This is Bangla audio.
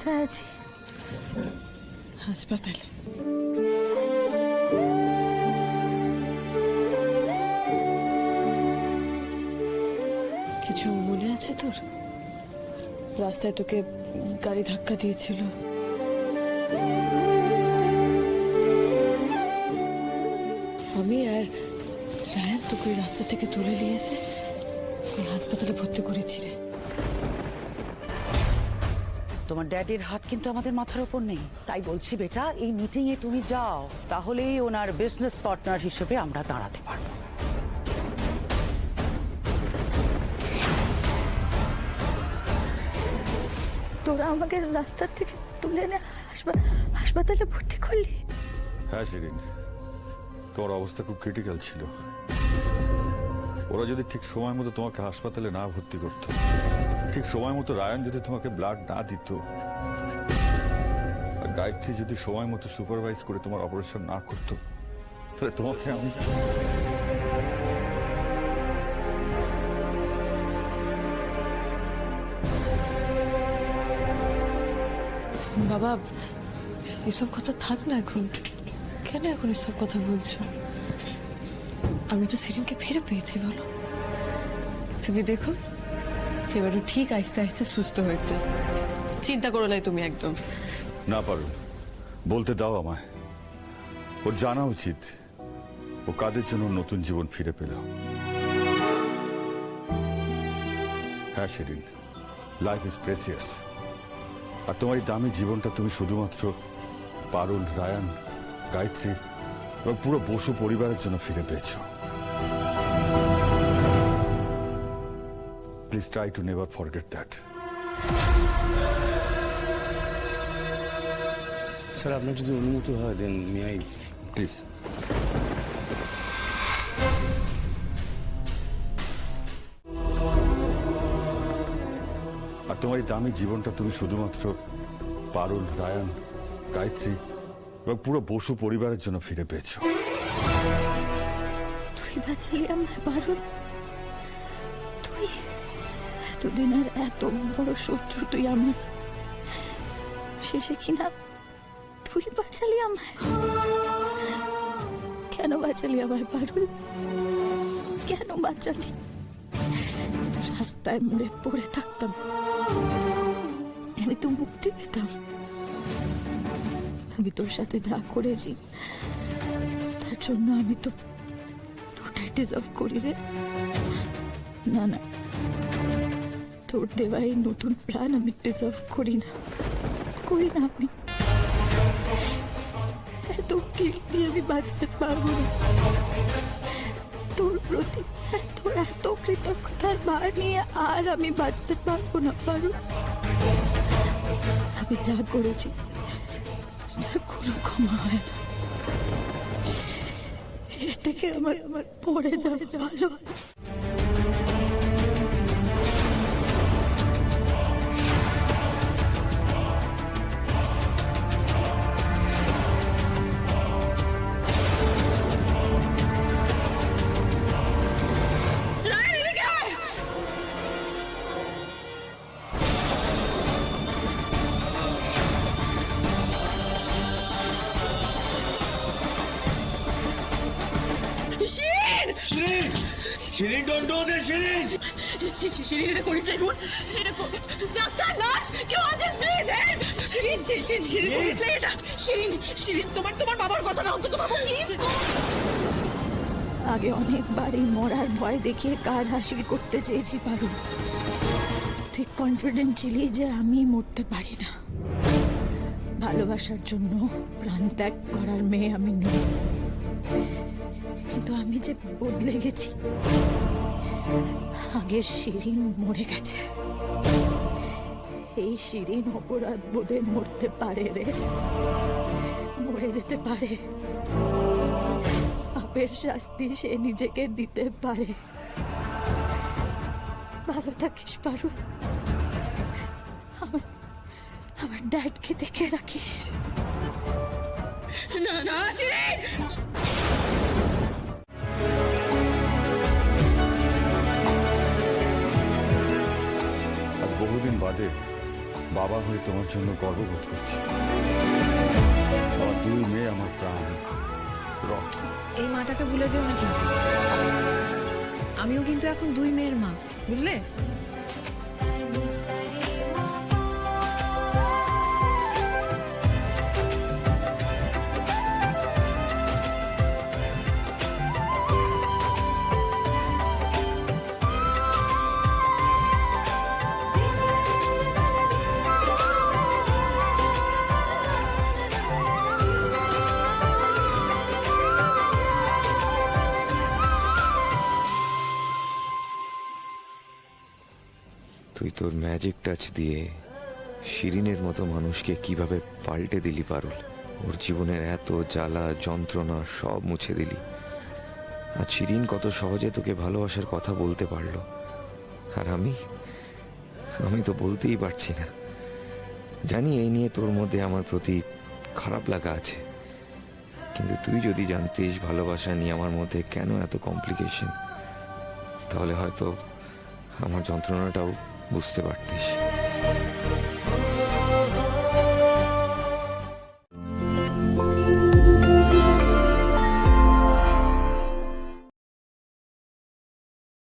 কোথায় আছি? হাসপাতালে। কিছু মনে আছে তোর? রাস্তায় তোকে গাড়ি ধাক্কা দিয়েছিল। আমি আর রায়ান তোকে রাস্তা থেকে তুলে নিয়ে এসে ওই হাসপাতালে ভর্তি করেছি রে। তোমার ড্যাডির হাত কিন্তু আমাদের মাথার উপর নেই, তাই বলছি বেটা এই মিটিং এ তুমি যাও, তাহলেই ওনার বিজনেস পার্টনার হিসেবে আমরা দাঁড়াতে পারবো। তোরা আমাকে রাস্তা থেকে তুলে নে হাসপাতালে ভর্তি করলি? হ্যাঁ শিরিন, তোর অবস্থা খুব ক্রিটিক্যাল ছিল। ওরা যদি ঠিক সময় মতো তোমাকে হাসপাতালে না ভর্তি করতো, ঠিক সময় মতো রায়ান যদি তোমাকে ব্লাড না দিত, আর গায়ত্রী যদি সময় মতো সুপারভাইজ করে তোমার অপারেশন না করতো, তাহলে তোমাকে আমি বাবা এসব কথা থাক না এখন। কেন এখন এসব কথা বলছো? আমি তো শিরিনকে ফিরে পেয়েছি, বলো। তুমি দেখো এবারও ঠিক আস্তে আস্তে সুস্থ হইতে। চিন্তা করো নাই তুমি একদম। না পারো, বলতে দাও আমায়। ওর জানা উচিত ও কাদের জন্য নতুন জীবন ফিরে পেল। হ্যাঁ শিরিন, লাইফ ইজ প্রেসিয়াস। আর তোমার এই দামি জীবনটা তুমি শুধুমাত্র পারুল, রায়ান, গায়ত্রী এবং পুরো বসু পরিবারের জন্য ফিরে পেয়েছো। Please try to never forget that. Sir আপনার যদি অনুমতি হয় দেন মিয়াই প্লিজ। আর তোমার এই দামি জীবনটা তুমি শুধুমাত্র পারুল, রায়ান, গায়ত্রী এবং পুরো বসু পরিবারের জন্য ফিরে পেয়েছো। তুই বাঁচালি আমায় পারুল। তুই এতদিনের এত বড় শত্রু তুই আমার, শেষে কিনা তুই বাঁচালি আমায়। কেন বাঁচালি আমায় পারুল? কেন বাঁচালি? রাস্তায় মুড়ে পড়ে থাকতাম, আমি তো মুক্তি পেতাম। আমি তোর সাথে যা করেছি তার জন্য আমি তো ওটাই ডিজার্ভ করি রে। না না, তোর দেওয়া এই নতুন প্রাণ আমি ডিজার্ভ করি না, করি না। আমি এত গিল্ট নিয়ে আমি বাঁচতে পারবো না। তোর প্রতি এত কৃতজ্ঞতার ভার নিয়ে আর আমি বাঁচতে পারবো না পারুল। আমি যা করেছি তার কোনো ক্ষমা হয় না। এর থেকে আমার পড়ে যাবে ভালো। Shirin don't do this Shirin. Shirin এটা করিস না এখন। এটা ডাক্তার নার্স কেউ আছে প্লিজ হেল্প। শিরিন শিরিন করিস না এটা। শিরিন তোমার বাবার কথা না অন্তত বাবা প্লিজ। আগে অনেকবারই মরার ভয় দেখিয়ে কাজ হাসিল করতে চেয়েছি পারুল। তুই কনফিডেন্ট ছিলি যে আমি মরতে পারি না। ভালোবাসার জন্য প্রাণ ত্যাগ করার মেয়ে আমি নই, কিন্তু আমি যে বদলে গেছি। আগের শিরিন মরে গেছে, এই শিরিন অপরাধ বোধে মরতে পারে রে, মরে যেতে পারে। পাপের শাস্তি সে নিজেকে দিতে পারে। ভালো থাকিস পারুল, আমার ড্যাডকে দেখে রাখিস। না না শিরিন। বহুদিন বাদে বাবা হয়ে তোমার জন্য গর্ববোধ করছি। আমার দুই মেয়ে আমার প্রাণ, রত্ন। এই মাটাকে ভুলে যেও না কিন্তু। আমিও কিন্তু এখন 2 মেয়ের মা, বুঝলে? তুই তোর ম্যাজিক টাচ দিয়ে শিরিনের মতো মানুষকে কিভাবে পাল্টে দিলি পারুল। ওর জীবনের এত জ্বালা যন্ত্রণা সব মুছে দিলি। আর শিরিন কত সহজে তোকে ভালোবাসার কথা বলতে পারলো, আর আমি তো বলতেই পারছি না। জানি এই নিয়ে তোর মধ্যে আমার প্রতি খারাপ লাগা আছে, কিন্তু তুই যদি জানতিস ভালোবাসা নিয়ে আমার মধ্যে কেন এত কমপ্লিকেশন, তাহলে হয়তো আমার যন্ত্রণাটাও বুঝতে পারতিস।